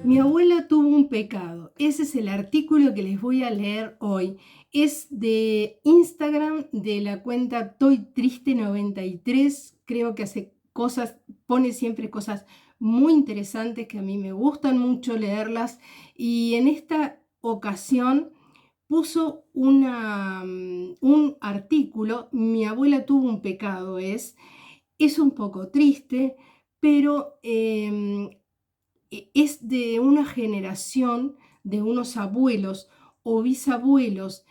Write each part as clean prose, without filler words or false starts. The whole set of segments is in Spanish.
Mi abuela tuvo un pecado. Ese es el artículo que les voy a leer hoy. Es de Instagram, de la cuenta Toy Triste 93. Creo que hace cosas, pone siempre cosas muy interesantes que a mí me gustan mucho leerlas. Y en esta ocasión puso un artículo. Mi abuela tuvo un pecado, es un poco triste, pero es de una generación de unos abuelos o bisabuelos.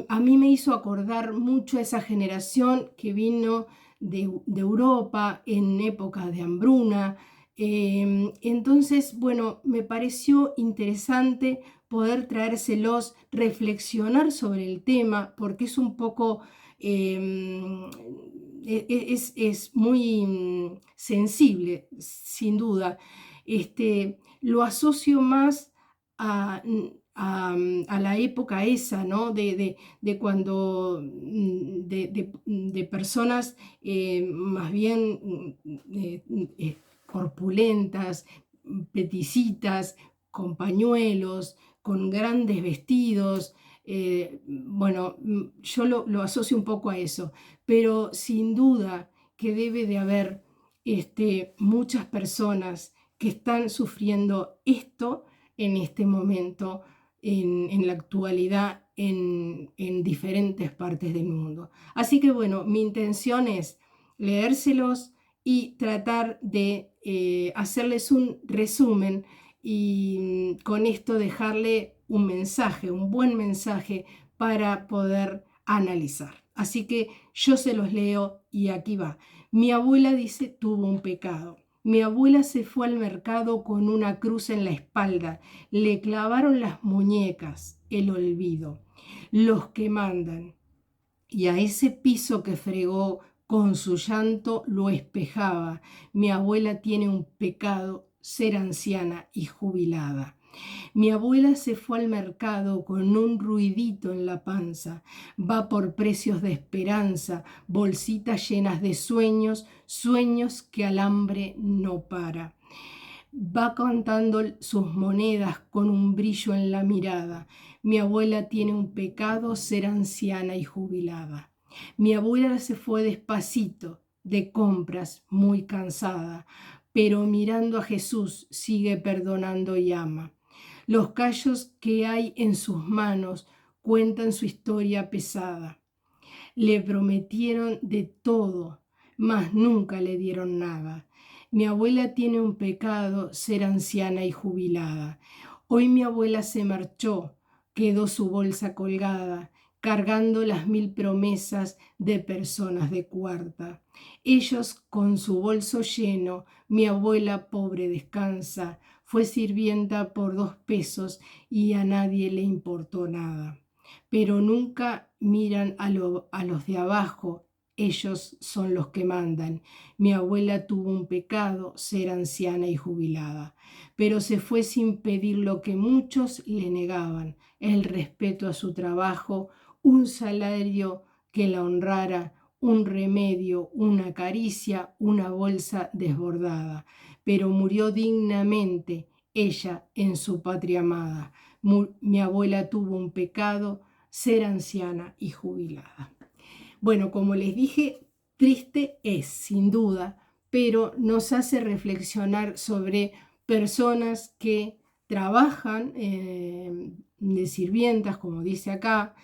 A mí me hizo acordar mucho a esa generación que vino de Europa en época de hambruna. Entonces, bueno, me pareció interesante poder traérselos, reflexionar sobre el tema, porque es un poco, es muy sensible, sin duda. Lo asocio más a, a la época esa, ¿no? De cuando, de personas más bien corpulentas, peticitas, con pañuelos, con grandes vestidos. Bueno, yo lo asocio un poco a eso, pero sin duda que debe de haber muchas personas que están sufriendo esto en este momento, en la actualidad, en diferentes partes del mundo. Así que bueno, mi intención es leérselos y tratar de hacerles un resumen y con esto dejarle un mensaje, un buen mensaje para poder analizar. Así que yo se los leo y aquí va. Mi abuela dice, tuvo un pecado. Mi abuela se fue al mercado con una cruz en la espalda. Le clavaron las muñecas, el olvido, los que mandan. Y a ese piso que fregó con su llanto lo espejaba. Mi abuela tiene un pecado, ser anciana y jubilada. Mi abuela se fue al mercado con un ruidito en la panza. Va por precios de esperanza, bolsitas llenas de sueños, sueños que al hambre no para. Va contando sus monedas con un brillo en la mirada. Mi abuela tiene un pecado, ser anciana y jubilada. Mi abuela se fue despacito, de compras, muy cansada, pero mirando a Jesús sigue perdonando y ama. Los callos que hay en sus manos cuentan su historia pesada. Le prometieron de todo, mas nunca le dieron nada. Mi abuela tiene un pecado, ser anciana y jubilada. Hoy mi abuela se marchó, quedó su bolsa colgada, cargando las 1000 promesas de personas de cuarta. Ellos con su bolso lleno, mi abuela pobre descansa, fue sirvienta por 2 pesos y a nadie le importó nada. Pero nunca miran a los de abajo, ellos son los que mandan. Mi abuela tuvo un pecado, ser anciana y jubilada, pero se fue sin pedir lo que muchos le negaban, el respeto a su trabajo, un salario que la honrara, un remedio, una caricia, una bolsa desbordada, pero murió dignamente ella en su patria amada. Mi abuela tuvo un pecado, ser anciana y jubilada. Bueno, como les dije, triste es, sin duda, pero nos hace reflexionar sobre personas que trabajan de sirvientas, como dice acá,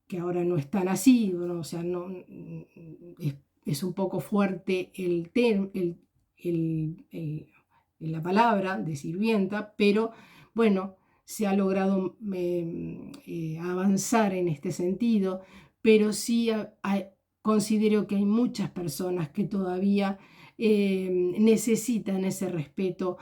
que ahora no están así, ¿no? O sea, no, es un poco fuerte la palabra de sirvienta, pero bueno, se ha logrado avanzar en este sentido, pero sí considero que hay muchas personas que todavía necesitan ese respeto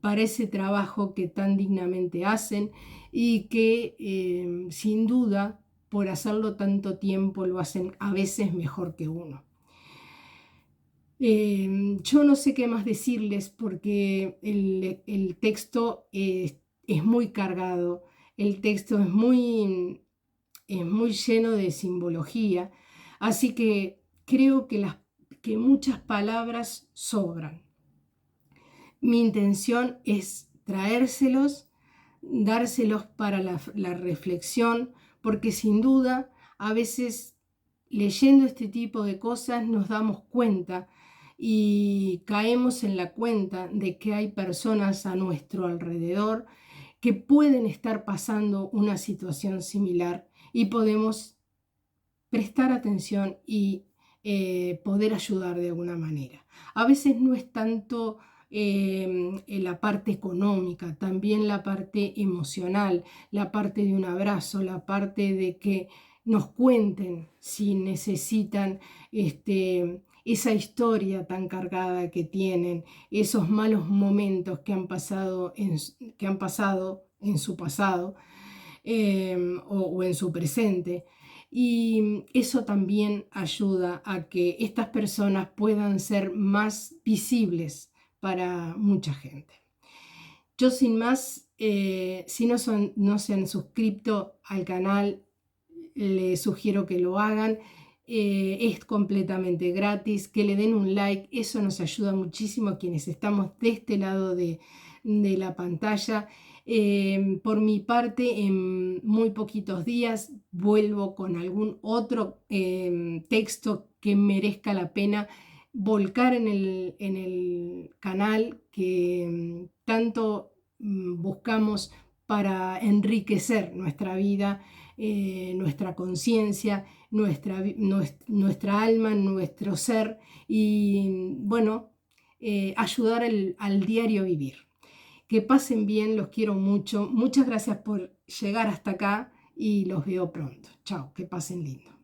para ese trabajo que tan dignamente hacen y que sin duda por hacerlo tanto tiempo lo hacen a veces mejor que uno. Yo no sé qué más decirles porque el texto es muy cargado, el texto es muy lleno de simbología, así que creo que muchas palabras sobran. Mi intención es traérselos, dárselos para la reflexión, porque sin duda a veces leyendo este tipo de cosas nos damos cuenta y caemos en la cuenta de que hay personas a nuestro alrededor que pueden estar pasando una situación similar y podemos prestar atención y poder ayudar de alguna manera. A veces no es tanto en la parte económica, también la parte emocional, la parte de un abrazo, la parte de que nos cuenten si necesitan esa historia tan cargada que tienen, esos malos momentos que han pasado en su pasado o en su presente. Y eso también ayuda a que estas personas puedan ser más visibles para mucha gente. Yo sin más, si no se han suscrito al canal, les sugiero que lo hagan. Es completamente gratis, que le den un like, eso nos ayuda muchísimo a quienes estamos de este lado de la pantalla. Por mi parte, en muy poquitos días vuelvo con algún otro texto que merezca la pena volcar en el canal que tanto buscamos para enriquecer nuestra vida, nuestra conciencia, nuestra alma, nuestro ser y bueno, ayudar al diario vivir. Que pasen bien, los quiero mucho. Muchas gracias por llegar hasta acá y los veo pronto. Chao, que pasen lindo.